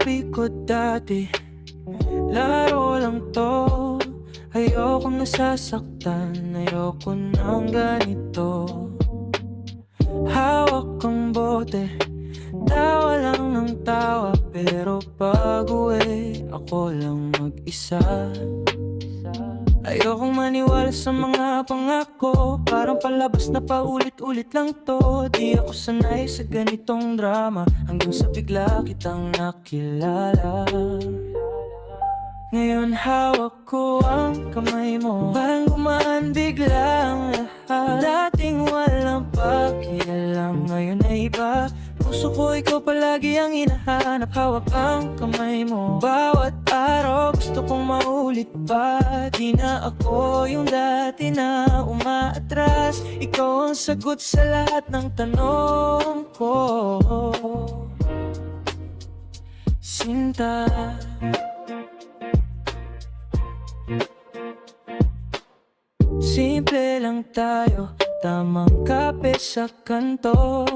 sabi ko dati, laro lang to. Ayokong nasasaktan, ayoko ng ganito. Hawak kang bote, tawa lang ng tawa. Pero pag uwi, ako lang mag-isa. Ayokong maniwala sa mga pangako, parang palabas na paulit-ulit lang to. Di ako sanay sa ganitong drama, hanggang sa bigla kitang nakilala. Ngayon hawak ko ang kamay mo, parang gumaan biglang lahat. Dating walang pakialam, ngayon ay iba. Puso ko ikaw palagi ang hinahanap. Hawak ang kamay mo bawat araw, gusto kong maulit pa. Di na ako yung dati na umaatras. Ikaw ang sagot sa lahat ng tanong ko, Sinta. Simple lang tayo, tamang kape sa kanto.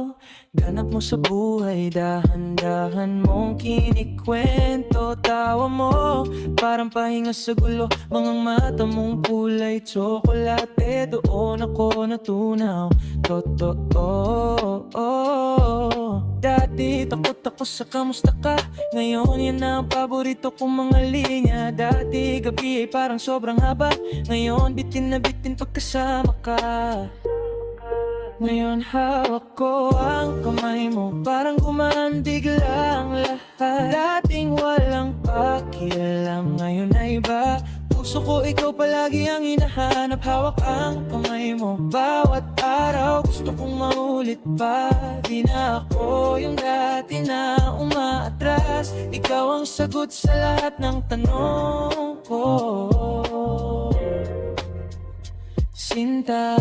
Ganap mo sa buhay, dahan-dahan mong kinikwento. Tawa mo, parang pahinga sa gulo. Mga mata mong kulay tsokolate, doon ako natunaw. Totoo. Dati takot ako sa kamusta ka, ngayon yan ang paborito kong mga linya. Dati gabi ay parang sobrang haba, ngayon bitin na bitin pagkasama ka. Ngayon hawak ko ang kamay mo, parang gumaan biglang lahat. Dating walang pakialam, ngayon ay iba. Puso ko ikaw palagi ang hinahanap. Hawak ang kamay mo bawat araw, gusto kong maulit pa. Di na ako yung dati na umaatras. Ikaw ang sagot sa lahat ng tanong ko, Sinta.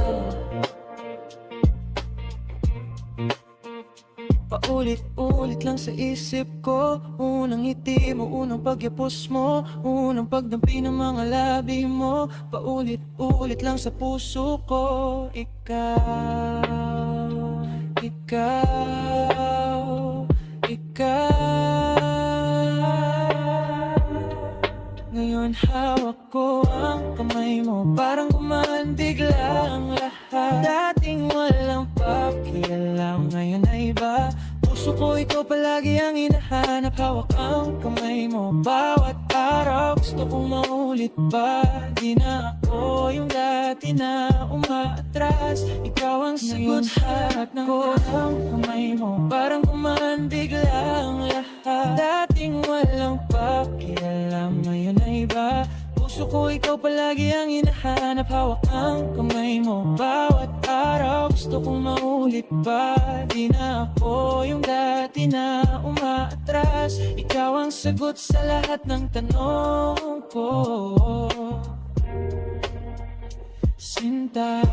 Paulit-ulit lang sa isip ko, unang ngiti mo, unang pagyapos mo, unang pagdampi ng mga labi mo. Paulit-ulit lang sa puso ko, ikaw, ikaw, ikaw. Ngayon hawak ko ang kamay mo, parang gumaan biglang lahat. Dating walang pakialam, ngayon ay iba. Puso ko ikaw palagi ang hinahanap. Hawak ang kamay mo bawat araw, gusto kong maulit pa. Di na ako yung dati na umaatras. Ikaw ang sagot sa lahat ng ang kamay mo, parang gumaan biglang lahat. Dating walang pakialam, ngayon ay iba. Puso ko ikaw palagi ang hinahanap. Hawak ang kamay mo bawat araw, gusto kong maulit pa. Di na ako yung dati na umaatras. Ikaw ang sagot sa lahat ng tanong ko, Sinta.